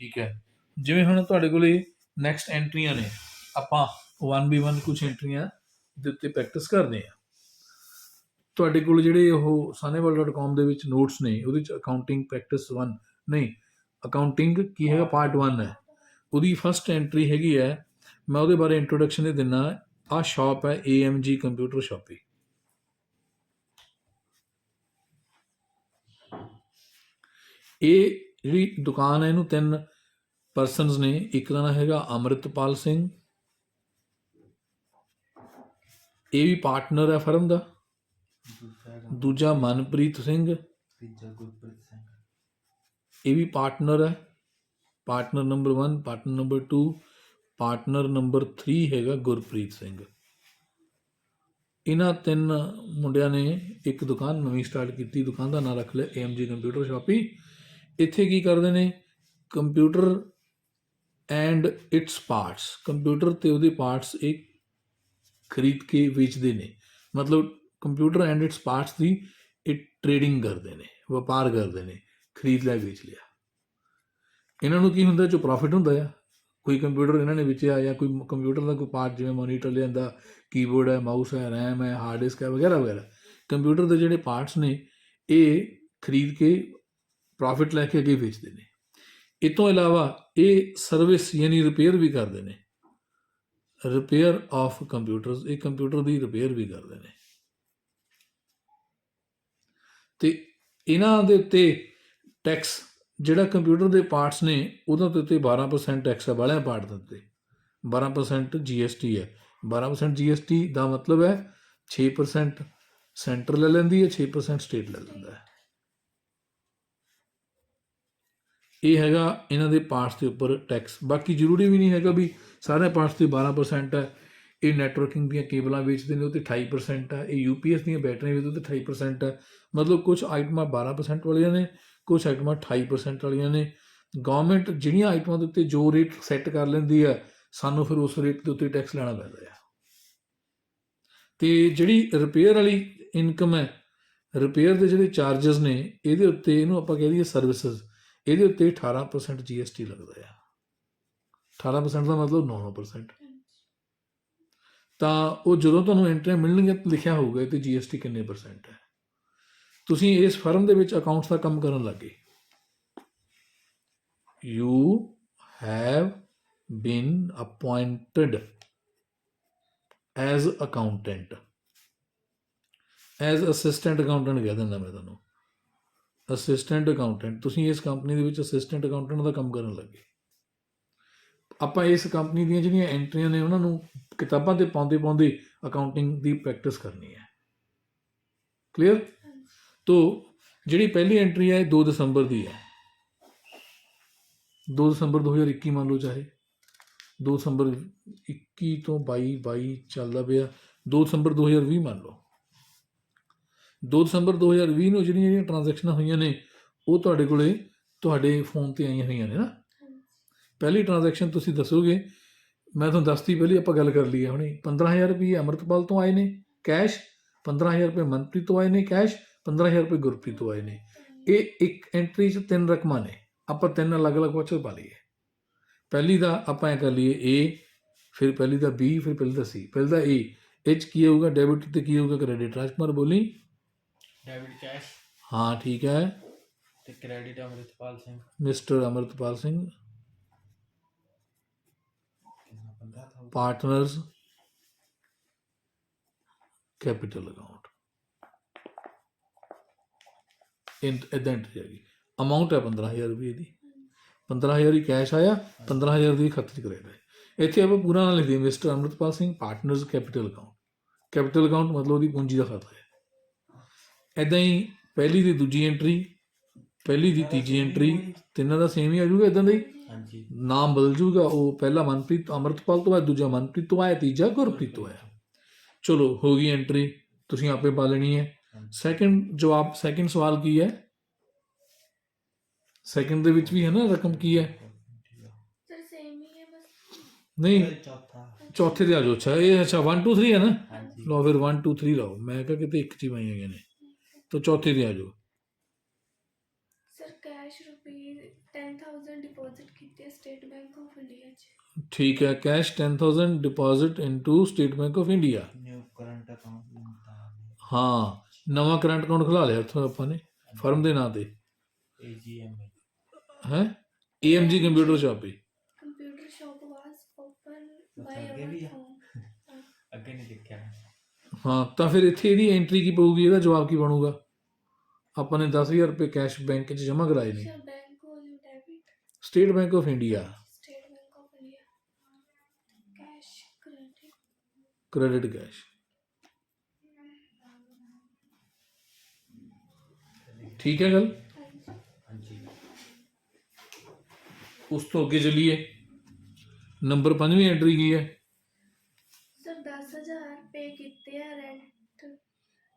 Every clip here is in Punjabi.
ठीक है। जिवें हुण तुहाडे कोले नैक्सट एंट्रियां ने, आपां 1v1 कुछ एंट्रियां दे उत्ते प्रैक्टिस करदे आ। ਤੁਹਾਡੇ ਕੋਲ ਜਿਹੜੇ ਉਹ saneval.com ਦੇ ਵਿੱਚ ਨੋਟਸ ਨੇ, ਉਹਦੇ ਵਿੱਚ ਅਕਾਊਂਟਿੰਗ ਪ੍ਰੈਕਟਿਸ 1 ਨਹੀਂ, ਅਕਾਊਂਟਿੰਗ ਕੀ ਹੈਗਾ ਪਾਰਟ 1 ਹੈ। ਉਹਦੀ ਫਸਟ ਐਂਟਰੀ ਹੈਗੀ ਹੈ, ਮੈਂ ਉਹਦੇ ਬਾਰੇ ਇੰਟਰੋਡਕਸ਼ਨ ਹੀ ਦਿੰਦਾ। ਆਹ ਸ਼ਾਪ ਹੈ AMG ਕੰਪਿਊਟਰ ਸ਼ਾਪੀ। ਇਹ ਜਿਹੜੀ ਦੁਕਾਨ ਹੈ ਇਹਨੂੰ 3 ਪਰਸਨਸ ਨੇ। ਇੱਕ ਦਾ ਨਾਂ ਹੈਗਾ ਅੰਮ੍ਰਿਤਪਾਲ ਸਿੰਘ, ਇਹ ਵੀ ਪਾਰਟਨਰ ਹੈ ਫਰਮ ਦਾ। ਦੂਜਾ ਮਨਪ੍ਰੀਤ ਸਿੰਘ, ਇਹ ਵੀ ਪਾਰਟਨਰ ਹੈ। Partner number 1, partner number 2, partner number 3 ਹੈਗਾ ਗੁਰਪ੍ਰੀਤ ਸਿੰਘ। ਇਹਨਾਂ 3 ਮੁੰਡਿਆਂ ਨੇ ਇੱਕ ਦੁਕਾਨ ਨਵੀਂ ਸਟਾਰਟ ਕੀਤੀ। ਦੁਕਾਨ ਦਾ ਨਾਂ ਰੱਖ ਲਿਆ AMG ਕੰਪਿਊਟਰ ਸ਼ਾਪੀ। ਇੱਥੇ ਕੀ ਕਰਦੇ ਨੇ, computer and it's parts, computer ਅਤੇ ਉਹਦੇ ਪਾਰਟਸ ਇਹ ਖਰੀਦ ਕੇ ਵੇਚਦੇ ਨੇ। ਮਤਲਬ ਕੰਪਿਊਟਰ ਐਂਡ ਇਟਸ ਪਾਰਟਸ ਦੀ ਇਹ ਟ੍ਰੇਡਿੰਗ ਕਰਦੇ ਨੇ, ਵਪਾਰ ਕਰਦੇ ਨੇ, ਖਰੀਦ ਲਿਆ ਵੇਚ ਲਿਆ। ਇਹਨਾਂ ਨੂੰ ਕੀ ਹੁੰਦਾ, ਜੋ ਪ੍ਰੋਫਿਟ ਹੁੰਦਾ ਆ। ਕੋਈ ਕੰਪਿਊਟਰ ਇਹਨਾਂ ਨੇ ਵੇਚਿਆ ਜਾਂ ਕੋਈ ਕੰਪਿਊਟਰ ਦਾ ਕੋਈ ਪਾਰਟ, ਜਿਵੇਂ ਮੋਨੀਟਰ ਲਿਆਂਦਾ, ਕੀਬੋਰਡ ਹੈ, ਮਾਊਸ ਹੈ, ਰੈਮ ਹੈ, ਹਾਰਡ ਡਿਸਕ ਹੈ, ਵਗੈਰਾ ਵਗੈਰਾ, ਕੰਪਿਊਟਰ ਦੇ ਜਿਹੜੇ ਪਾਰਟਸ ਨੇ ਇਹ ਖਰੀਦ ਕੇ ਪ੍ਰੋਫਿਟ ਲੈ ਕੇ ਅੱਗੇ ਵੇਚਦੇ ਨੇ। ਇਹ ਤੋਂ ਇਲਾਵਾ ਇਹ ਸਰਵਿਸ ਯਾਨੀ ਰਿਪੇਅਰ ਵੀ ਕਰਦੇ ਨੇ, ਰਿਪੇਅਰ ਆਫ ਕੰਪਿਊਟਰਸ, ਇਹ ਕੰਪਿਊਟਰ ਦੀ ਰਿਪੇਅਰ ਵੀ ਕਰਦੇ ਨੇ। ਅਤੇ ਇਹਨਾਂ ਦੇ ਉੱਤੇ ਟੈਕਸ, ਜਿਹੜਾ ਕੰਪਿਊਟਰ ਦੇ ਪਾਰਟਸ ਨੇ ਉਹਨਾਂ ਦੇ ਉੱਤੇ 12% ਟੈਕਸ ਹੈ, ਵਾਲਿਆਂ ਪਾਰਟ ਦੇ ਉੱਤੇ 12% GST ਹੈ। 12% GST ਦਾ ਮਤਲਬ ਹੈ 6% ਸੈਂਟਰ ਲੈ ਲੈਂਦੀ ਹੈ, 6% ਸਟੇਟ ਲੈ ਲੈਂਦਾ ਹੈ। ਇਹ ਹੈਗਾ ਇਹਨਾਂ ਦੇ ਪਾਰਟਸ ਦੇ ਉੱਪਰ ਟੈਕਸ। ਬਾਕੀ ਜ਼ਰੂਰੀ ਵੀ ਨਹੀਂ ਹੈਗਾ ਵੀ ਸਾਰੇ ਪਾਰਟਸ 'ਤੇ 12% ਹੈ। ਇਹ ਨੈਟਵਰਕਿੰਗ ਦੀਆਂ ਕੇਬਲਾਂ ਵੇਚਦੇ ਨੇ, ਉਹ 'ਤੇ 28% ਹੈ। ਇਹ UPS ਦੀਆਂ ਬੈਟਰੀਆਂ ਵੇਚਦੇ, ਉਹ 'ਤੇ 28% ਹੈ। ਮਤਲਬ ਕੁਛ ਆਈਟਮਾਂ 12% ਵਾਲੀਆਂ ਨੇ, ਕੁਛ ਆਈਟਮਾਂ 28% ਵਾਲੀਆਂ ਨੇ। ਗੌਰਮੈਂਟ ਜਿਹੜੀਆਂ ਆਈਟਮਾਂ ਦੇ ਉੱਤੇ ਜੋ ਰੇਟ ਸੈੱਟ ਕਰ ਲੈਂਦੀ ਹੈ, ਸਾਨੂੰ ਫਿਰ ਉਸ ਰੇਟ ਦੇ ਉੱਤੇ ਟੈਕਸ ਲੈਣਾ ਪੈਂਦਾ ਹੈ। ਅਤੇ ਜਿਹੜੀ ਰਿਪੇਅਰ ਵਾਲੀ ਇਨਕਮ ਹੈ, ਰਿਪੇਅਰ ਦੇ ਜਿਹੜੇ ਚਾਰਜਸ ਨੇ, ਇਹਦੇ ਉੱਤੇ ਇਹਨੂੰ ਆਪਾਂ ਕਹਿ ਦਈਏ ਸਰਵਿਸਿਜ਼, ਇਹਦੇ ਉੱਤੇ 18% GST ਲੱਗਦਾ ਆ। 18% ਦਾ ਮਤਲਬ 9%। ਤਾਂ ਉਹ ਜਦੋਂ ਤੁਹਾਨੂੰ ਐਂਟਰੀਆਂ ਮਿਲਣਗੀਆਂ ਲਿਖਿਆ ਹੋਊਗਾ ਇਹ 'ਤੇ GST ਕਿੰਨੇ % ਹੈ। ਤੁਸੀਂ ਇਸ ਫਰਮ ਦੇ ਵਿੱਚ ਅਕਾਊਂਟਸ ਦਾ ਕੰਮ ਕਰਨ ਲੱਗੇ, you have been appointed as accountant, as assistant accountant ਕਹਿ ਦਿੰਦਾ ਮੈਂ ਤੁਹਾਨੂੰ, ਅਸਿਸਟੈਂਟ ਅਕਾਊਂਟੈਂਟ। ਤੁਸੀਂ ਇਸ ਕੰਪਨੀ ਦੇ ਵਿੱਚ ਅਸਿਸਟੈਂਟ ਅਕਾਊਂਟੈਂਟ ਦਾ ਕੰਮ ਕਰਨ ਲੱਗੇ। ਆਪਾਂ ਇਸ ਕੰਪਨੀ ਦੀਆਂ ਜਿਹੜੀਆਂ ਐਂਟਰੀਆਂ ਨੇ ਉਹਨਾਂ ਨੂੰ ਕਿਤਾਬਾਂ 'ਤੇ ਪਾਉਂਦੇ ਪਾਉਂਦੇ ਅਕਾਊਂਟਿੰਗ ਦੀ ਪ੍ਰੈਕਟਿਸ ਕਰਨੀ ਹੈ। ਕਲੀਅਰ? ਤੋ ਜਿਹੜੀ ਪਹਿਲੀ ਐਂਟਰੀ ਹੈ ਇਹ 2 ਦਸੰਬਰ ਦੀ ਹੈ। 2 ਦਸੰਬਰ 2021 ਮੰਨ ਲਓ, ਚਾਹੇ 2 ਦਸੰਬਰ 21 ਤੋਂ 22 ਚੱਲਦਾ ਪਿਆ, 2 ਦਸੰਬਰ 2020 ਮੰਨ ਲਓ। 2 ਦਸੰਬਰ 2020 ਨੂੰ ਜਿਹੜੀਆਂ ਟ੍ਰਾਂਜੈਕਸ਼ਨਾਂ ਹੋਈਆਂ ਨੇ ਉਹ ਤੁਹਾਡੇ ਕੋਲ ਤੁਹਾਡੇ ਫੋਨ 'ਤੇ ਆਈਆਂ ਹੋਈਆਂ ਨੇ ਨਾ। ਪਹਿਲੀ ਟ੍ਰਾਂਜੈਕਸ਼ਨ ਤੁਸੀਂ ਦੱਸੋਗੇ, ਮੈਂ ਤੁਹਾਨੂੰ ਦੱਸਤੀ ਪਹਿਲੀ ਆਪਾਂ ਗੱਲ ਕਰ ਲਈ ਹੈ ਹੁਣੇ। 15,000 ਰੁਪਏ ਅੰਮ੍ਰਿਤਪਾਲ ਤੋਂ ਆਏ ਨੇ ਕੈਸ਼, 15,000 ਰੁਪਏ ਮਨਪ੍ਰੀਤ ਤੋਂ ਆਏ ਨੇ ਕੈਸ਼, 15,000 ਰੁਪਏ ਗੁਰਪ੍ਰੀਤ ਤੋਂ ਆਏ ਨੇ। ਇਹ ਇੱਕ ਐਂਟਰੀ 'ਚ 3 ਰਕਮਾਂ ਨੇ, ਆਪਾਂ 3 ਅਲੱਗ-ਅਲੱਗ ਵਾਚਰ ਪਾ ਲਈਏ। ਪਹਿਲੀ ਦਾ ਆਪਾਂ ਐਂ ਕਰ ਲਈਏ A, ਫਿਰ ਪਹਿਲੀ ਦਾ B, ਫਿਰ ਪਹਿਲੀ ਦਾ C। ਪਹਿਲੀ ਦਾ A, ਇਹ 'ਚ ਕੀ ਹੋਊਗਾ ਡੈਬਿਟ ਅਤੇ ਕੀ ਹੋਊਗਾ ਕ੍ਰੈਡਿਟ। ਰਾਜਕੁਮਾਰ ਬੋਲੀ। Debit cash. ਹਾਂ ਠੀਕ ਹੈ। ਤੇ credit Amritpal Singh, mister Amritpal Singh. Partners capital account. ਇੱਦਾਂ ਐਂਟਰੀ ਹੈਗੀ। ਅਮਾਊਂਟ ਹੈ 15,000 ਰੁਪਏ ਦੀ। 15,000 ਹੀ ਕੈਸ਼ ਆਇਆ, 15,000 ਦੀ ਖਾਤੇ 'ਚ ਕ੍ਰੈਡਿਟ। ਇੱਥੇ ਆਪਾਂ ਪੂਰਾ ਨਾਂ ਲਿਖ ਦਈਏ, mister Amritpal Singh, partners capital account. Capital account ਮਤਲਬ ਉਹਦੀ ਪੂੰਜੀ ਦਾ ਖਾਤਾ ਹੈ। ਇੱਦਾਂ ਹੀ ਪਹਿਲੀ ਦੀ ਦੂਜੀ ਐਂਟਰੀ, ਪਹਿਲੀ ਦੀ ਤੀਜੀ ਐਂਟਰੀ, ਤਿੰਨਾਂ ਦਾ ਸੇਮ ਹੀ ਆ ਜਾਊਗਾ। ਇੱਦਾਂ ਦਾ ਹੀ ਨਾਮ ਬਦਲ ਜੂਗਾ। ਉਹ ਪਹਿਲਾ ਮਨਪ੍ਰੀਤ ਅੰਮ੍ਰਿਤਪਾਲ ਤੋਂ ਆਇਆ, ਦੂਜਾ ਮਨਪ੍ਰੀਤ ਤੋਂ ਆਇਆ, ਤੀਜਾ ਗੁਰਪ੍ਰੀਤ ਤੋਂ ਆਇਆ। ਚਲੋ ਹੋ ਗਈ ਐਂਟਰੀ, ਤੁਸੀਂ ਆਪੇ ਪਾ ਲੈਣੀ ਹੈ। ਸੈਕਿੰਡ ਸਵਾਲ ਕੀ ਹੈ? ਸੈਕਿੰਡ ਦੇ ਵਿੱਚ ਵੀ ਹੈ ਨਾ ਰਕਮ ਕੀ ਹੈ? ਨਹੀਂ, ਚੌਥੇ ਦੇ ਆ ਜਾਓ। ਅੱਛਾ ਇਹ 1 2 3 ਹੈ ਨਾ। ਲਓ ਫਿਰ 1 2 3 ਲਾਓ। ਮੈਂ ਕਿਹਾ ਕਿਤੇ ਇੱਕ 'ਚ ਹੀ ਪਾਈਆਂ ਗਈਆਂ ਨੇ। ਤਾਂ ਚੌਥੇ ਦੇ ਆ ਜਾਓ। ਸਰ ਕੈਸ਼ ਰੁਪੀਜ਼ 10,000 10,000 ਡਿਪੋਜ਼ਿਟ ਕੀਤੀ ਹੈ ਸਟੇਟ ਬੈਂਕ ਆਫ ਇੰਡੀਆ 'ਚ। ਠੀਕ ਹੈ, cash 10,000 deposit into state bank of India. New current account भी मिलता है ਹਾਂ, ਨਵਾਂ ਕਰੰਟ ਅਕਾਊਂਟ ਖੁਲਾ ਲਿਆ ਉੱਥੋਂ ਆਪਾਂ ਨੇ ਫਰਮ ਦੇ ਨਾਂ ਤੇ AGM में। ਹੈ। AMG ਕੰਪਿਊਟਰ ਸ਼ਾਪ ਹੀ। ਕੰਪਿਊਟਰ ਸ਼ਾਪ ਵਾਸ ਓਪਨ अच्छा, ਬਾਈ आगे भी ਆਵਰ है ਹੋਮ। आगे नहीं देखा है। ਹਾਂ, ਤਾਂ ਫਿਰ ਇੱਥੇ ਇਹਦੀ ਐਂਟਰੀ ਕੀ ਪਊਗੀ, ਇਹਦਾ ਜਵਾਬ ਕੀ ਬਣੂਗਾ? ਆਪਾਂ ਨੇ 10,000 ਰੁਪਏ ਕੈਸ਼ ਬੈਂਕ 'ਚ ਜਮ੍ਹਾਂ ਕਰਾਏ ਨੇ, ਸਰ ਬੈਂਕ ਕੋਲ debit state bank of India state bank of India cash credit credit cash. ਠੀਕ ਹੈ ਗੱਲ। ਹਾਂਜੀ। हाँ जी। ਉਸ ਤੋਂ ਅੱਗੇ ਚੱਲੀਏ। ਨੰਬਰ 5ਵੀਂ ਐਂਟਰੀ ਕੀ ਹੈ? ਸਰ 10,000 ਪੇ ਕੀਤੇ ਆ ਰੈਂਟ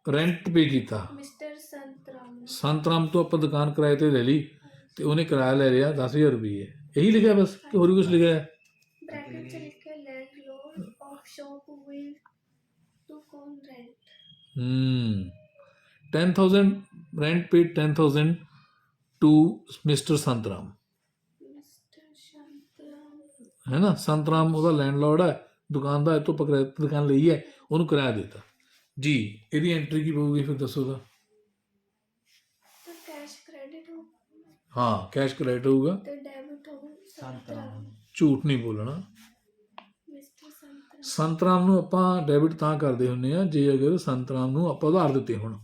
ਰੈਂਟ ਪੇ ਕੀਤਾ। ਮਿਸਟਰ ਸੰਤਰਾਮ ਨੂੰ। ਸੰਤਰਾਮ ਤੋਂ ਆਪਾਂ ਦੁਕਾਨ ਕਿਰਾਏ ਤੇ ਲੈ ਲਈ ਤੇ ਉਹਨੇ ਕਿਰਾਇਆ ਲੈ ਲਿਆ 10,000 ਰੁਪਏ। ਇਹੀ ਲਿਖਿਆ ਬਸ ਕਿ ਹੋਰ ਵੀ ਕੁਝ ਲਿਖਿਆ ਹੈ? ਬ੍ਰੈਕਟ 'ਚ ਲਿਖਿਆ landlord of shop will to con rent. 10,000 rent paid 10,000 to Mr. Santram, mister Santram. ਹੈ ਨਾ। ਸੰਤਰਾਮ ਉਹਦਾ ਲੈਂਡਲॉर्ड ਹੈ, ਦੁਕਾਨ ਦਾ। ਇਹ ਤੋਂ ਪਕੜਾ ਦੁਕਾਨ ਲਈ ਹੈ, ਉਹਨੂੰ ਕਿਰਾਇਆ ਦਿੱਤਾ ਜੀ। ਇਹਦੀ ਐਂਟਰੀ ਕੀ ਪਊਗੀ ਫਿਰ ਦੱਸੋ ਤਾਂ? ਤਾਂ ਕੈਸ਼ ਕ੍ਰੈਡਿਟ ਹੋ ਹਾਂ, ਕੈਸ਼ ਕ੍ਰੈਡਿਟ ਹੋਊਗਾ। ਤੇ ਡੈਬਿਟ ਹੋ ਸੰਤਰਾਮ। संतराम। ਝੂਠ ਨਹੀਂ ਬੋਲਣਾ। ਮਿਸਟਰ ਸੰਤਰਾਮ। ਸੰਤਰਾਮ ਨੂੰ ਆਪਾਂ ਡੈਬਿਟ ਤਾਂ ਕਰਦੇ ਹੁੰਦੇ ਆ ਜੇ ਅਗਰ ਸੰਤਰਾਮ ਨੂੰ ਆਪਾਂ ਉਧਾਰ ਦਿੱਤੇ ਹੋਣ।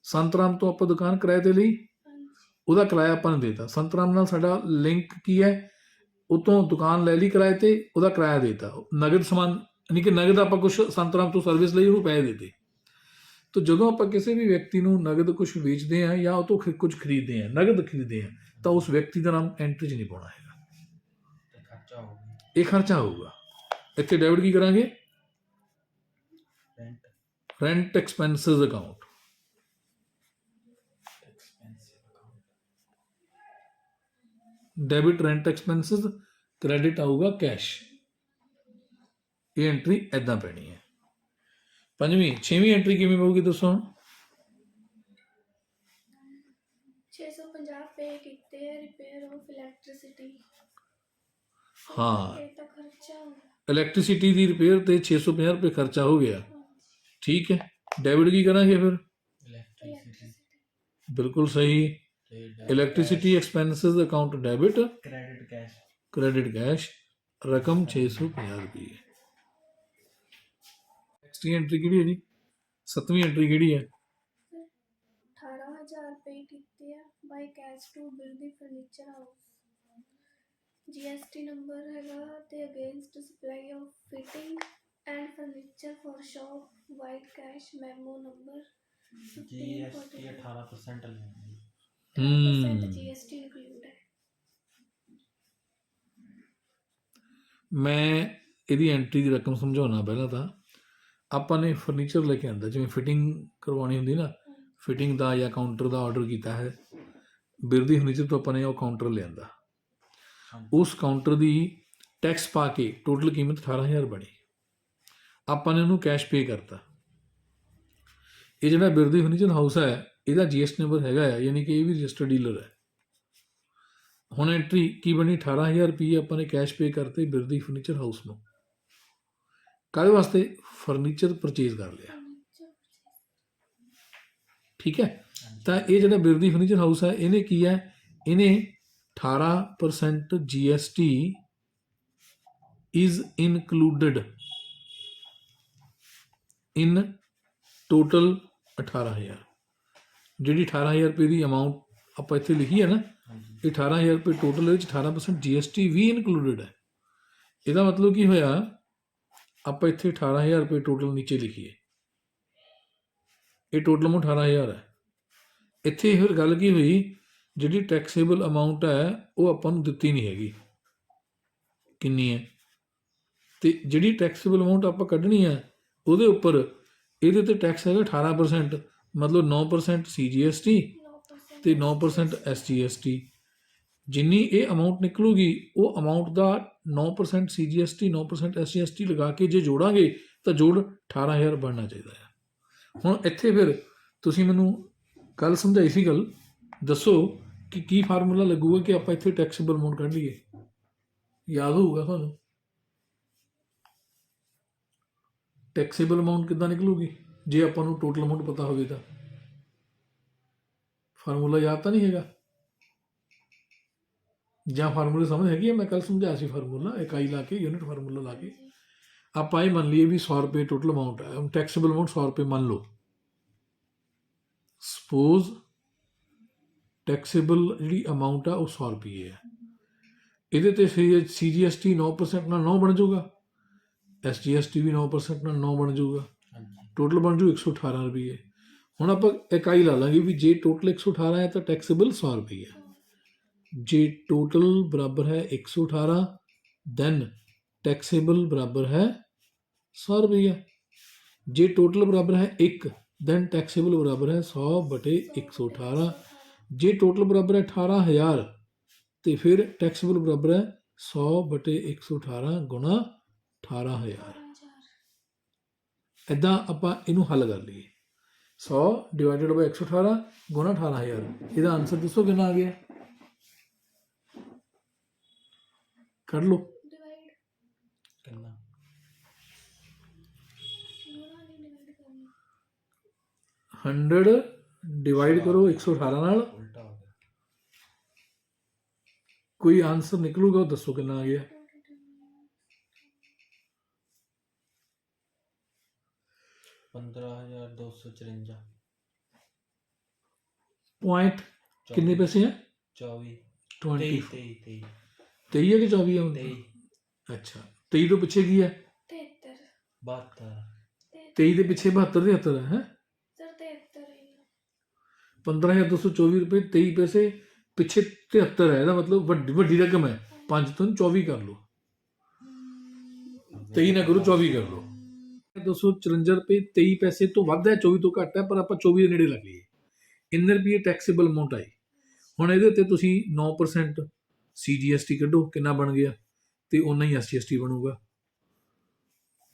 ਸੰਤਰਾਮ ਤੋਂ ਆਪਾਂ ਦੁਕਾਨ ਕਿਰਾਏ ਤੇ ਲਈ, ਹਾਂਜੀ। ਉਹਦਾ ਕਿਰਾਇਆ ਆਪਾਂ ਨੂੰ ਦੇਤਾ। ਸੰਤਰਾਮ ਨਾਲ ਸਾਡਾ ਲਿੰਕ ਕੀ ਹੈ? ਉਤੋਂ ਦੁਕਾਨ ਲੈ ਲਈ ਕਿਰਾਏ ਤੇ, ਉਹਦਾ ਕਿਰਾਇਆ ਦੇਤਾ। ਨਗਦ ਸਮਾਨ ਯਾਨੀ ਕਿ ਨਗਦ ਆਪਾਂ ਕੁਝ ਸੰਤਰਾਮ ਤੋਂ ਸਰਵਿਸ ਲਈ ਉਹਨੂੰ ਪੈਸੇ ਦਿੱਤੇ। ਤਾਂ ਜਦੋਂ ਆਪਾਂ ਕਿਸੇ ਵੀ ਵਿਅਕਤੀ ਨੂੰ ਨਗਦ ਕੁਝ ਵੇਚਦੇ ਹਾਂ ਜਾਂ ਉਹ ਤੋਂ ਕੁਝ ਖਰੀਦਦੇ ਹਾਂ, ਨਗਦ ਖਰੀਦਦੇ ਹਾਂ, ਤਾਂ ਉਸ ਵਿਅਕਤੀ ਦਾ ਨਾਮ ਐਂਟਰੀ 'ਚ ਨਹੀਂ ਪਾਉਣਾ ਹੈਗਾ। तो खर्चा हो गया। ਇਹ ਖਰਚਾ ਹੋਊਗਾ। ਇੱਥੇ ਡੈਬਿਟ ਕੀ ਕਰਾਂਗੇ? Rent rent expenses account. Expensive account. Debit rent expenses, credit ਆਊਗਾ ਕੈਸ਼। ਇਹ ਐਂਟਰੀ ਐਦਾਂ ਪੈਣੀ ਹੈ। 6ਵੀਂ ਐਂਟਰੀ ਕਿਵੇਂ ਪਊਗੀ ਦੱਸੋ ਹੁਣ? 650 ਪੇ ਕੀਤੇ ਆ ਰਿਪੇਅਰ ਆਫ ਇਲੈਕਟ੍ਰਿਸਿਟੀ। ਹਾਂ, ਇਹ ਤਾਂ ਖਰਚਾ ਹੋ ਗਿਆ। ਇਲੈਕਟ੍ਰਿਸਿਟੀ ਦੀ ਰਿਪੇਅਰ ਤੇ 650 ਰੁਪਏ ਖਰਚਾ ਹੋ ਗਿਆ। ਠੀਕ ਹੈ। ਡੈਬਿਟ ਕੀ ਕਰਾਂਗੇ ਫਿਰ? इलेक्ट्रिसिटी। ਬਿਲਕੁਲ ਸਹੀ। Electricity expenses account debit, credit cash. Credit cash, ਰਕਮ 650 ਰੁਪਏ। ਨੈਕਸਟ ਐਂਟਰੀ ਕਿਹੜੀ ਹੈ ਜੀ? 7ਵੀਂ ਐਂਟਰੀ ਕਿਹੜੀ ਹੈ? 18,000 ਪੇ ਕੀਤੇ ਆ ਬਾਈ cash to bill the furniture house. GST number ਹੈਗਾ ਤੇ against supply of fitting and furniture for shop white cash memo number GST 18% लेंगे। 10% GST ਇੰਕਲੂਡ ਹੈ। ਮੈਂ ਇਹਦੀ ਐਂਟਰੀ ਦੀ ਰਕਮ ਸਮਝਾਉਣਾ। ਪਹਿਲਾਂ ਤਾਂ ਆਪਾਂ ਨੇ ਫਰਨੀਚਰ ਲੈ ਕੇ ਆਂਦਾ, ਜਿਵੇਂ ਫਿਟਿੰਗ ਕਰਵਾਉਣੀ ਹੁੰਦੀ ਨਾ, ਫਿਟਿੰਗ ਦਾ ਜਾਂ ਕਾਊਂਟਰ ਦਾ ਆਰਡਰ ਕੀਤਾ ਹੈ। ਬਿਰਦੀ ਫਰਨੀਚਰ ਤੋਂ ਆਪਾਂ ਨੇ ਉਹ ਕਾਊਂਟਰ ਲਿਆਂਦਾ। ਉਸ ਕਾਊਂਟਰ ਦੀ ਟੈਕਸ ਪਾ ਕੇ ਟੋਟਲ ਕੀਮਤ 18,000 ਬਣੀ। ਆਪਾਂ ਨੇ ਉਹਨੂੰ ਕੈਸ਼ ਪੇ ਕਰਤਾ। ਇਹ ਜਿਹੜਾ ਬਿਰਦੀ ਫਰਨੀਚਰ ਹਾਊਸ ਹੈ, ਇਹਦਾ GST ਨੰਬਰ ਹੈਗਾ ਆ, ਯਾਨੀ ਕਿ ਇਹ ਵੀ ਰਜਿਸਟਰਡ ਡੀਲਰ ਹੈ। ਹੁਣ ਐਂਟਰੀ ਕੀ ਬਣੀ? 18,000 ਰੁਪਏ ਆਪਾਂ ਨੇ ਕੈਸ਼ ਪੇ ਕਰਤੇ ਬਿਰਦੀ ਫਰਨੀਚਰ ਹਾਊਸ ਨੂੰ। ਕਾਹਦੇ ਵਾਸਤੇ? ਫਰਨੀਚਰ ਪਰਚੇਜ਼ ਕਰ ਲਿਆ। ਠੀਕ ਹੈ। ਤਾਂ ਇਹ ਜਿਹੜਾ ਬਿਰਦੀ ਫਰਨੀਚਰ ਹਾਊਸ ਹੈ, ਇਹਨੇ ਕੀ ਹੈ? ਇਹਨੇ 18% GST is included in total 18,000। ਜਿਹੜੀ 18,000 ਰੁਪਏ ਦੀ ਅਮਾਊਂਟ ਆਪਾਂ ਇੱਥੇ ਲਿਖੀ ਹੈ ਨਾ, ਇਹ 18,000 ਰੁਪਏ ਟੋਟਲ ਵਿੱਚ 18% GST ਵੀ ਇਨਕਲੂਡਡ ਹੈ। ਇਹਦਾ ਮਤਲਬ ਕੀ ਹੋਇਆ? ਆਪਾਂ ਇੱਥੇ 18,000 ਰੁਪਏ ਟੋਟਲ ਨੀਚੇ ਲਿਖੀਏ, ਇਹ ਟੋਟਲ ਅਮਾਊਂਟ 18,000 ਹੈ। ਇੱਥੇ ਫਿਰ ਗੱਲ ਕੀ ਹੋਈ? ਜਿਹੜੀ ਟੈਕਸੇਬਲ ਅਮਾਊਂਟ ਹੈ ਉਹ ਆਪਾਂ ਨੂੰ ਦਿੱਤੀ ਨਹੀਂ ਹੈਗੀ, ਕਿੰਨੀ ਹੈ। ਤੇ ਜਿਹੜੀ ਟੈਕਸੇਬਲ ਅਮਾਊਂਟ ਆਪਾਂ ਕੱਢਣੀ ਹੈ ਉਹਦੇ ਉੱਪਰ ਇਹਦੇ ਤੇ ਟੈਕਸ ਹੈਗਾ 18%, ਮਤਲਬ 9% CGST ਤੇ 9% SGST। ਜਿੰਨੀ ਇਹ ਅਮਾਊਂਟ ਨਿਕਲੂਗੀ ਉਹ ਅਮਾਊਂਟ ਦਾ 9% CGST 9% SGST ਲਗਾ ਕੇ ਜੇ ਜੋੜਾਂਗੇ ਤਾਂ ਜੋੜ 18,000 ਬਣਨਾ ਚਾਹੀਦਾ ਹੈ। ਹੁਣ ਇੱਥੇ ਫਿਰ ਤੁਸੀਂ ਮੈਨੂੰ ਕੱਲ ਸਮਝਾਈ ਸੀ ਗੱਲ, ਦੱਸੋ ਕਿ ਕੀ ਫਾਰਮੂਲਾ ਲੱਗੂਗਾ ਕਿ ਆਪਾਂ ਇੱਥੇ ਟੈਕਸੇਬਲ ਅਮਾਉਂਟ ਕੱਢ ਲਈਏ? ਯਾਦ ਹੋਊਗਾ ਤੁਹਾਨੂੰ? ਟੈਕਸੇਬਲ ਅਮਾਉਂਟ ਕਿੱਦਾਂ ਨਿਕਲੂਗੀ ਜੇ ਆਪਾਂ ਨੂੰ ਟੋਟਲ ਅਮਾਉਂਟ ਪਤਾ ਹੋਵੇ ਤਾਂ? ਫਾਰਮੂਲਾ ਯਾਦ ਤਾਂ ਨਹੀਂ ਹੈਗਾ? ਜਾਂ ਫਾਰਮੂਲੇ ਸਮਝ ਹੈਗੀ ਹੈ? ਮੈਂ ਕੱਲ ਸਮਝਾਇਆ ਸੀ ਫਾਰਮੂਲਾ, ਇਕਾਈ ਲਾ ਕੇ, ਯੂਨਿਟ ਫਾਰਮੂਲਾ ਲਾ ਕੇ। ਆਪਾਂ ਇਹ ਮੰਨ ਲਈਏ ਵੀ 100 ਰੁਪਏ ਟੋਟਲ ਅਮਾਊਂਟ ਹੈ, ਟੈਕਸੇਬਲ ਅਮਾਊਂਟ 100 ਰੁਪਏ ਮੰਨ ਲਓ। ਸਪੋਜ਼ ਟੈਕਸੇਬਲ ਜਿਹੜੀ ਅਮਾਊਂਟ ਆ ਉਹ 100 ਰੁਪਏ ਹੈ। ਇਹਦੇ ਤੇ CGST 9% ਨਾਲ 9 ਬਣ ਜਾਊਗਾ, SGST ਵੀ 9% ਨਾਲ 9 ਬਣ ਜਾਊਗਾ, ਹਾਂਜੀ ਟੋਟਲ ਬਣ ਜੂ 118 ਰੁਪਏ। ਹੁਣ ਆਪਾਂ ਇਕਾਈ ਲਾ ਲਾਂਗੇ ਵੀ ਜੇ ਟੋਟਲ 118 ਹੈ ਤਾਂ ਟੈਕਸੇਬਲ 100 ਰੁਪਏ ਹੈ। ਜੇ ਟੋਟਲ ਬਰਾਬਰ ਹੈ 118 ਦੈਨ ਟੈਕਸੇਬਲ ਬਰਾਬਰ ਹੈ 100 ਰੁਪਈਆ। ਜੇ ਟੋਟਲ ਬਰਾਬਰ ਹੈ 1 ਦੈਨ ਟੈਕਸੇਬਲ ਬਰਾਬਰ ਹੈ 100/118। ਜੇ ਟੋਟਲ ਬਰਾਬਰ ਹੈ 18,000 ਤੇ ਫਿਰ ਟੈਕਸੇਬਲ ਬਰਾਬਰ ਹੈ 100/118 ਗੁਣਾ 18,000। ਇੱਦਾਂ ਆਪਾਂ ਇਹਨੂੰ ਹੱਲ ਕਰ ਲਈਏ। 100 ਡਿਵਾਈਡਡ ਬਾਈ 118 ਗੁਣਾ 18,000। ਇਹਦਾ ਆਨਸਰ ਦੱਸੋ ਕਿੰਨਾ ਆ ਗਿਆ? ਕੱਢ ਲਓ। डिवाइड कितना गुणा नहीं डिवाइड करना 100 ਡਿਵਾਈਡ ਕਰੋ 118 ਨਾਲ, उल्टा हो गया ਕੋਈ ਆਨਸਰ ਨਿਕਲੂਗਾ ਉਹ ਦੱਸੋ ਕਿੰਨਾ ਆ ਗਿਆ? 15,254 ਪੁਆਇੰਟ ਕਿੰਨੇ ਪੈਸੇ ਆ? 24 20 23 23 ਹੈ ਕਿ 24 ਹੈ? 23 ਅੱਛਾ 23 ਤੋਂ ਪਿੱਛੇ ਕੀ ਹੈ? 73 72 23 ਦੇ ਪਿੱਛੇ 72 73 ਹੈ। सर 73 है 15,224 ਰੁਪਏ 23 ਪੈਸੇ ਪਿੱਛੇ 73 ਹੈ। ਇਹਦਾ ਮਤਲਬ ਵੱਡੀ ਰਕਮ ਹੈ। 5 ਤੋਂ 24 ਕਰ ਲਓ, 23 ਨਾ ਕਰੋ 24 ਕਰ ਲਓ। 254 ਰੁਪਏ 23 ਪੈਸੇ ਤੋਂ ਵੱਧ ਹੈ, 24 ਤੋਂ ਘੱਟ ਹੈ, ਪਰ ਆਪਾਂ 24 ਦੇ ਨੇੜੇ ਲੱਗ ਲਈਏ। ਇੰਨੇ ਰੁਪਏ ਟੈਕਸੇਬਲ ਅਮਾਊਂਟ ਆਈ। ਹੁਣ ਇਹਦੇ ਉੱਤੇ ਤੁਸੀਂ 9% CGST ਕੱਢੋ, ਕਿੰਨਾ ਬਣ ਗਿਆ, ਤੇ ਉਨਾ ਹੀ SGST ਬਣੂਗਾ।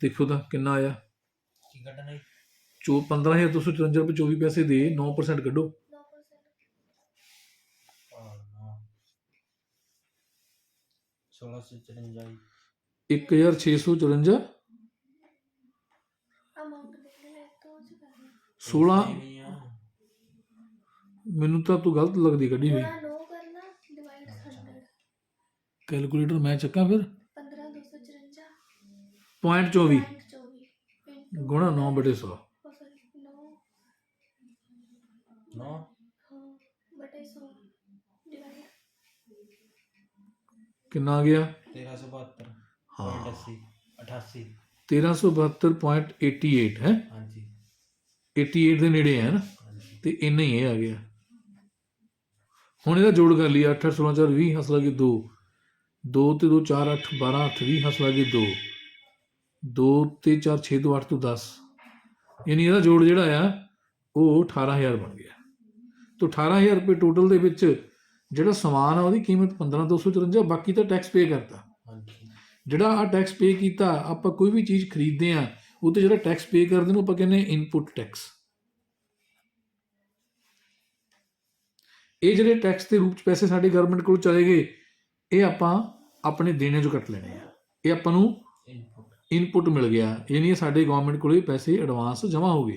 ਦੇਖੋ ਤਾਂ ਕਿੰਨਾ ਆਇਆ। की घटना 15,254 ਰੁਪਏ 24 ਪੈਸੇ ਦੇ 9% ਕੱਢੋ। 9% और 9 1654 1,654 अमाउंट देने तो करना 16। नहीं है ਮੈਨੂੰ ਤਾਂ ਤੂੰ ਗਲਤ ਲੱਗਦੀ ਕੱਢੀ ਹੋਈ। गुणा 9 करना डिवाइड 100 ਕੈਲਕੂਲੇਟਰ ਮੈਂ ਚੱਕਾਂ ਫਿਰ। 15,254 ਪੁਆਇੰਟ 24 into ਗੁਣਾ 9/100 oh sorry 9 9 हाँ बटे 100 डिवाइड ਕਿੰਨਾ ਆ ਗਿਆ? 1372 हाँ। 88 1372.88 ਹੈ। हाँ जी 88 ਦੇ ਨੇੜੇ ਹੈ ਨਾ, हाँ जी ਤੇ ਇੰਨਾ ਹੀ ਇਹ ਆ ਗਿਆ। ਹੁਣ ਇਹਦਾ ਜੋੜ ਕਰ ਲਿਆ। 8 8 16 4 20 ਹੱਸ ਲੱਗੇ 2 2 ਤੇ 2 4 8 12 8 20 ਹੱਸ ਲੱਗੇ 2 2 ਤੇ 4 6 ਤੋਂ 8 ਤੋਂ 10, ਯਾਨੀ ਇਹਦਾ ਜੋੜ ਜਿਹੜਾ ਆ ਉਹ 18,000 ਬਣ ਗਿਆ। ਤਾਂ 18,000 ਰੁਪਏ ਟੋਟਲ ਦੇ ਵਿੱਚ ਜਿਹੜਾ ਸਮਾਨ ਆ ਉਹਦੀ ਕੀਮਤ 15,254, ਬਾਕੀ ਤਾਂ ਟੈਕਸ ਪੇ ਕਰਤਾ। हाँ जी ਜਿਹੜਾ ਆ ਟੈਕਸ ਪੇ ਕੀਤਾ, ਆਪਾਂ ਕੋਈ ਵੀ ਚੀਜ਼ ਖਰੀਦਦੇ ਆ ਉਹ ਤੇ ਜਿਹੜਾ ਟੈਕਸ ਪੇ ਕਰਦੇ ਨੂੰ ਆਪਾਂ ਕਹਿੰਦੇ ਇਨਪੁਟ ਟੈਕਸ। ਇਹ ਜਿਹੜੇ ਟੈਕਸ ਦੇ ਰੂਪ ਚ ਪੈਸੇ ਸਾਡੇ ਗਵਰਨਮੈਂਟ ਕੋਲ ਚਲੇ ਗਏ, ਇਹ ਆਪਾਂ ਆਪਣੇ ਦੇਣੇ ਚੋਂ ਕੱਟ ਲੈਣੇ ਆ। ਇਹ ਆਪਾਂ ਨੂੰ इनपुट ਇਨਪੁਟ ਮਿਲ ਗਿਆ, ਯਾਨੀ ਇਹ ਸਾਡੇ ਗਵਰਨਮੈਂਟ ਕੋਲ ਪੈਸੇ ਐਡਵਾਂਸ ਜਮ੍ਹਾਂ ਹੋ ਗਏ।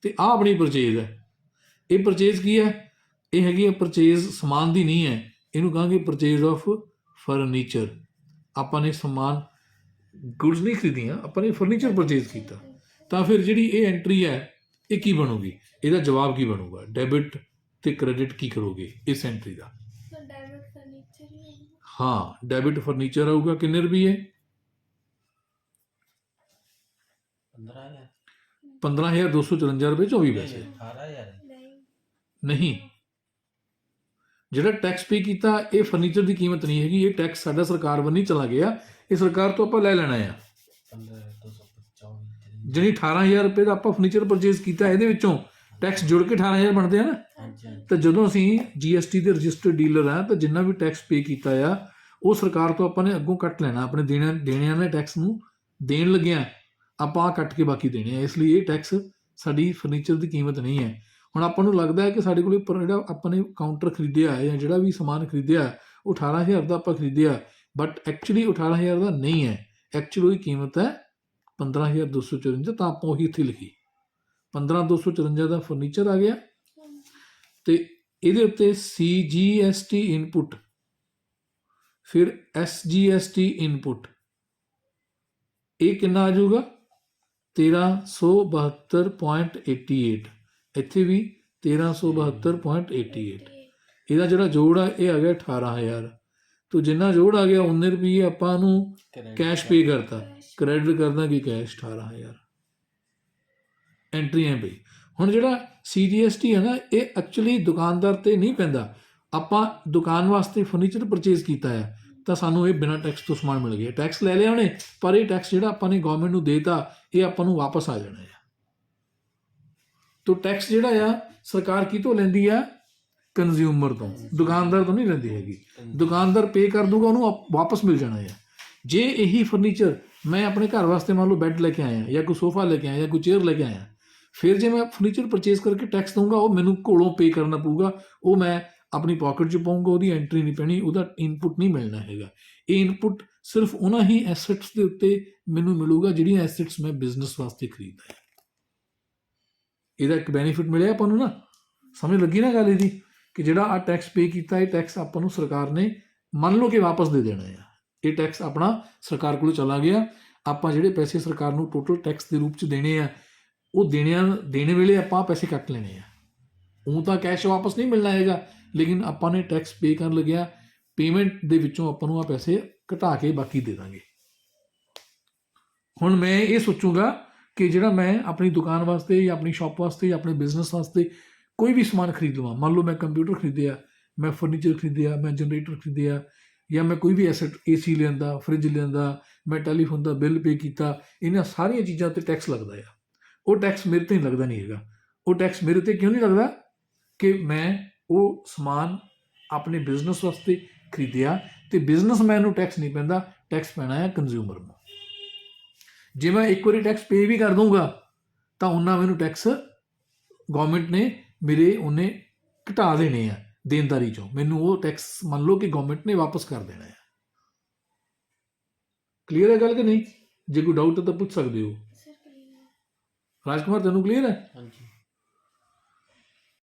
ਤੇ ਆਹ ਆਪਣੀ ਪਰਚੇਜ਼ ਹੈ। ਇਹ ਪਰਚੇਜ਼ ਕੀ ਹੈ? ਇਹ ਹੈਗੀ ਹੈ ਪਰਚੇਜ਼ ਸਮਾਨ ਦੀ ਨਹੀਂ ਹੈ, ਇਹਨੂੰ ਕਹਾਂਗੇ ਪਰਚੇਜ਼ ਆਫ ਫਰਨੀਚਰ। ਆਪਾਂ ਨੇ ਸਮਾਨ ਗੁੱਡਸ ਨਹੀਂ ਖਰੀਦੀਆਂ, ਆਪਾਂ ਨੇ ਫਰਨੀਚਰ ਪਰਚੇਜ਼ ਕੀਤਾ। ਤਾਂ ਫਿਰ ਜਿਹੜੀ ਇਹ ਐਂਟਰੀ ਹੈ ਇਹ ਕੀ ਬਣੂਗੀ? ਇਹਦਾ ਜਵਾਬ ਕੀ ਬਣੂਗਾ? ਡੈਬਿਟ ਤੇ ਕ੍ਰੈਡਿਟ ਕੀ ਕਰੋਗੇ ਇਸ ਐਂਟਰੀ ਦਾ? तो डेबिट फर्नीचर ही होगा ਹਾਂ, ਡੈਬਿਟ ਫਰਨੀਚਰ ਆਊਗਾ। ਕਿੰਨੇ ਰੁਪਏ? 15,000 15,254 ਰੁਪਏ 24 ਪੈਸੇ। 18,000 नहीं ਨਹੀਂ, ਜਿਹੜਾ ਟੈਕਸ ਪੇ ਕੀਤਾ ਇਹ ਫਰਨੀਚਰ ਦੀ ਕੀਮਤ ਨਹੀਂ ਹੈਗੀ। ਇਹ ਟੈਕਸ ਸਾਡਾ ਸਰਕਾਰ ਵੱਲ ਨਹੀਂ ਚਲਾ ਗਿਆ, ਇਹ ਸਰਕਾਰ ਤੋਂ ਆਪਾਂ ਲੈ ਲੈਣਾ ਆ। 15,254 ਜਿਹੜੀ 18,000 ਰੁਪਏ ਦਾ ਆਪਾਂ ਫਰਨੀਚਰ ਪਰਚੇਜ਼ ਕੀਤਾ, ਇਹਦੇ ਵਿੱਚੋਂ ਟੈਕਸ ਜੁੜ ਕੇ 18,000 ਬਣਦੇ ਆ ਨਾ। हाँ जी हाँ जी ਤਾਂ ਜਦੋਂ ਅਸੀਂ GST ਦੇ ਰਜਿਸਟਰਡ ਡੀਲਰ ਆ, ਤਾਂ ਜਿੰਨਾ ਵੀ ਟੈਕਸ ਪੇ ਕੀਤਾ ਆ ਉਹ ਸਰਕਾਰ ਤੋਂ ਆਪਾਂ ਨੇ ਅੱਗੋਂ ਕੱਟ ਲੈਣਾ। ਆਪਣੇ ਦੇਣਿਆਂ ਦੇ ਟੈਕਸ ਨੂੰ ਦੇਣ ਲੱਗਿਆ ਆਪਾਂ ਆਹ ਕੱਟ ਕੇ ਬਾਕੀ ਦੇਣੇ ਆ। ਇਸ ਲਈ ਇਹ ਟੈਕਸ ਸਾਡੀ ਫਰਨੀਚਰ ਦੀ ਕੀਮਤ ਨਹੀਂ ਹੈ। ਹੁਣ ਆਪਾਂ ਨੂੰ ਲੱਗਦਾ ਹੈ ਕਿ ਸਾਡੇ ਕੋਲ ਜਿਹੜਾ ਆਪਾਂ ਨੇ ਕਾਊਂਟਰ ਖਰੀਦਿਆ ਹੈ ਜਾਂ ਜਿਹੜਾ ਵੀ ਸਮਾਨ ਖਰੀਦਿਆ ਹੈ, ਉਹ 18,000 ਦਾ ਆਪਾਂ ਖਰੀਦਿਆ, ਬਟ ਐਕਚੁਅਲੀ 18,000 ਦਾ ਨਹੀਂ ਹੈ। ਐਕਚੁਅਲੀ ਉਹਦੀ ਕੀਮਤ ਹੈ 15,254। ਤਾਂ ਆਪਾਂ ਉਹੀ ਇੱਥੇ ਲਿਖੀ 15,254 ਦਾ ਫਰਨੀਚਰ ਆ ਗਿਆ। ਤੇ ਇਹਦੇ ਉੱਤੇ CGST ਇਨਪੁਟ, ਫਿਰ SGST ਇਨਪੁਟ, ਇਹ ਕਿੰਨਾ ਆ ਜਾਊਗਾ 1372.88। ਇੱਥੇ ਵੀ 1372.88। ਇਹਦਾ ਜਿਹੜਾ ਜੋੜ ਆ ਇਹ ਆ ਗਿਆ 18,000। ਤੋ ਜਿੰਨਾ ਜੋੜ ਆ ਗਿਆ 19 ਰੁਪਏ ਆਪਾਂ ਨੂੰ ਕੈਸ਼ ਪੇ ਕਰਤਾ, ਕ੍ਰੈਡਿਟ ਕਰਦਾ ਕਿ ਕੈਸ਼ 18,000 ਐਂਟਰੀਆਂ ਪਈ। ਹੁਣ ਜਿਹੜਾ CGST ਹੈ ਨਾ, ਇਹ ਐਕਚੁਅਲੀ ਦੁਕਾਨਦਾਰ ਤੇ ਨਹੀਂ ਪੈਂਦਾ। ਆਪਾਂ ਦੁਕਾਨ ਵਾਸਤੇ ਫਰਨੀਚਰ ਪਰਚੇਜ਼ ਕੀਤਾ ਹੈ ਤਾਂ ਸਾਨੂੰ ਇਹ ਬਿਨਾਂ ਟੈਕਸ ਤੋਂ ਸਮਾਨ ਮਿਲ ਗਿਆ। ਟੈਕਸ ਲੈ ਲਿਆ ਉਹਨੇ, ਪਰ ਇਹ ਟੈਕਸ ਜਿਹੜਾ ਆਪਾਂ ਨੇ ਗਵਰਨਮੈਂਟ ਨੂੰ ਦੇਤਾ ਇਹ ਆਪਾਂ ਨੂੰ ਵਾਪਸ ਆ ਜਾਣਾ ਹੈ। ਤੋ ਟੈਕਸ ਜਿਹੜਾ ਆ ਸਰਕਾਰ ਕਿਤੋਂ ਲੈਂਦੀ ਆ? ਕੰਜ਼ਿਊਮਰ ਤੋਂ, ਦੁਕਾਨਦਾਰ ਤੋਂ ਨਹੀਂ ਲੈਂਦੀ ਹੈਗੀ। ਦੁਕਾਨਦਾਰ ਪੇ ਕਰ ਦੂਗਾ, ਉਹਨੂੰ ਵਾਪਸ ਮਿਲ ਜਾਣਾ ਹੈ। ਜੇ ਇਹੀ ਫਰਨੀਚਰ ਮੈਂ ਆਪਣੇ ਘਰ ਵਾਸਤੇ ਮੰਨ ਲਓ ਬੈੱਡ ਲੈ ਕੇ ਆਇਆ ਜਾਂ ਕੋਈ ਸੋਫਾ ਲੈ ਕੇ ਆਇਆ ਜਾਂ ਕੋਈ ਚੇਅਰ ਲੈ ਕੇ ਆਇਆ, ਫਿਰ ਜੇ ਮੈਂ ਫਰਨੀਚਰ ਪਰਚੇਜ਼ ਕਰਕੇ ਟੈਕਸ ਦਊਂਗਾ, ਉਹ ਮੈਨੂੰ ਕੋਲੋਂ ਪੇ ਕਰਨਾ ਪਊਗਾ। ਉਹ ਮੈਂ ਆਪਣੀ ਪਾਕਟ 'ਚ ਪਾਊਂਗਾ, ਉਹਦੀ ਐਂਟਰੀ ਨਹੀਂ ਪੈਣੀ, ਉਹਦਾ ਇਨਪੁਟ ਨਹੀਂ ਮਿਲਣਾ ਹੈਗਾ। ਇਹ ਇਨਪੁਟ ਸਿਰਫ ਉਹਨਾਂ ਹੀ ਐਸੈਟਸ ਦੇ ਉੱਤੇ ਮੈਨੂੰ ਮਿਲੂਗਾ ਜਿਹੜੀਆਂ ਐਸੈਟਸ ਮੈਂ ਬਿਜ਼ਨਸ ਵਾਸਤੇ ਖਰੀਦਦਾ ਹੈ। ਇਹਦਾ ਇੱਕ ਬੈਨੀਫਿਟ ਮਿਲਿਆ ਆਪਾਂ ਨੂੰ ਨਾ, ਸਮਝ ਲੱਗੀ ਨਾ ਗੱਲ ਇਹਦੀ, ਕਿ ਜਿਹੜਾ ਆ ਟੈਕਸ ਪੇ ਕੀਤਾ, ਇਹ ਟੈਕਸ ਆਪਾਂ ਨੂੰ ਸਰਕਾਰ ਨੇ ਮੰਨ ਲਓ ਕਿ ਵਾਪਸ ਦੇ ਦੇਣਾ ਆ। ਇਹ ਟੈਕਸ ਆਪਣਾ ਸਰਕਾਰ ਕੋਲ ਚਲਾ ਗਿਆ। ਆਪਾਂ ਜਿਹੜੇ ਪੈਸੇ ਸਰਕਾਰ ਨੂੰ ਟੋਟਲ ਟੈਕਸ ਦੇ ਰੂਪ 'ਚ ਦੇਣੇ ਆ, ਉਹ ਦੇਣੇ ਵੇਲੇ ਆਪਾਂ ਪੈਸੇ ਕੱਟ ਲੈਣੇ ਆ। ਉਹ ਤਾਂ ਕੈਸ਼ ਵਾਪਸ ਨਹੀਂ ਮਿਲਣਾ ਹੈਗਾ, ਲੇਕਿਨ ਆਪਾਂ ਨੇ ਟੈਕਸ ਪੇ ਕਰਨ ਲੱਗਿਆ, ਪੇਮੈਂਟ ਦੇ ਵਿੱਚੋਂ ਆਪਾਂ ਨੂੰ ਆ ਪੈਸੇ ਘਟਾ ਕੇ ਬਾਕੀ ਦੇ ਦਾਂਗੇ। ਹੁਣ ਮੈਂ ਇਹ ਸੋਚੂਗਾ ਕਿ ਜਿਹੜਾ ਮੈਂ ਆਪਣੀ ਦੁਕਾਨ ਵਾਸਤੇ ਜਾਂ ਆਪਣੀ ਸ਼ਾਪ ਵਾਸਤੇ ਜਾਂ ਆਪਣੇ ਬਿਜ਼ਨਸ ਵਾਸਤੇ ਕੋਈ ਵੀ ਸਮਾਨ ਖਰੀਦ ਲਵਾਂ, ਮੰਨ ਲਓ ਮੈਂ ਕੰਪਿਊਟਰ ਖਰੀਦਿਆ, ਮੈਂ ਫਰਨੀਚਰ ਖਰੀਦਿਆ, ਮੈਂ ਜਨਰੇਟਰ ਖਰੀਦਿਆ, ਜਾਂ ਮੈਂ ਕੋਈ ਵੀ ਐਸੈਟ AC ਲਿਆਂਦਾ, ਫਰਿੱਜ ਲਿਆਂਦਾ, ਮੈਂ ਟੈਲੀਫੋਨ ਦਾ ਬਿੱਲ ਪੇ ਕੀਤਾ, ਇਹਨਾਂ ਸਾਰੀਆਂ ਚੀਜ਼ਾਂ 'ਤੇ ਟੈਕਸ ਲੱਗਦਾ ਆ। ਉਹ ਟੈਕਸ ਮੇਰੇ 'ਤੇ ਲੱਗਦਾ ਨਹੀਂ ਹੈਗਾ। ਉਹ ਟੈਕਸ ਮੇਰੇ 'ਤੇ ਕਿਉਂ ਨਹੀਂ ਲੱਗਦਾ? ਕਿ ਮੈਂ ਉਹ ਸਮਾਨ ਆਪਣੇ ਬਿਜ਼ਨਸ ਵਾਸਤੇ ਖਰੀਦਿਆ, ਅਤੇ ਬਿਜ਼ਨਸਮੈਨ ਨੂੰ ਟੈਕਸ ਨਹੀਂ ਪੈਂਦਾ, ਟੈਕਸ ਪੈਣਾ ਹੈ ਕੰਜ਼ਿਊਮਰ ਨੂੰ। ਜੇ ਮੈਂ ਇੱਕ ਵਾਰੀ ਟੈਕਸ ਪੇ ਵੀ ਕਰ ਦੂੰਗਾ ਤਾਂ ਉਹਨਾਂ ਮੈਨੂੰ ਟੈਕਸ ਗਵਰਨਮੈਂਟ ਨੇ ਮੇਰੇ ਉਹਨੇ ਘਟਾ ਦੇਣੇ ਆ ਦੇਣਦਾਰੀ 'ਚੋਂ। ਮੈਨੂੰ ਉਹ ਟੈਕਸ ਮੰਨ ਲਓ ਕਿ ਗਵਰਨਮੈਂਟ ਨੇ ਵਾਪਸ ਕਰ ਦੇਣਾ ਹੈ। ਕਲੀਅਰ ਹੈ ਗੱਲ ਕਿ ਨਹੀਂ? ਜੇ ਕੋਈ ਡਾਊਟ ਹੈ ਤਾਂ ਪੁੱਛ ਸਕਦੇ ਹੋ। ਰਾਜਕੁਮਾਰ, ਤੈਨੂੰ ਕਲੀਅਰ ਹੈ? ਹਾਂਜੀ।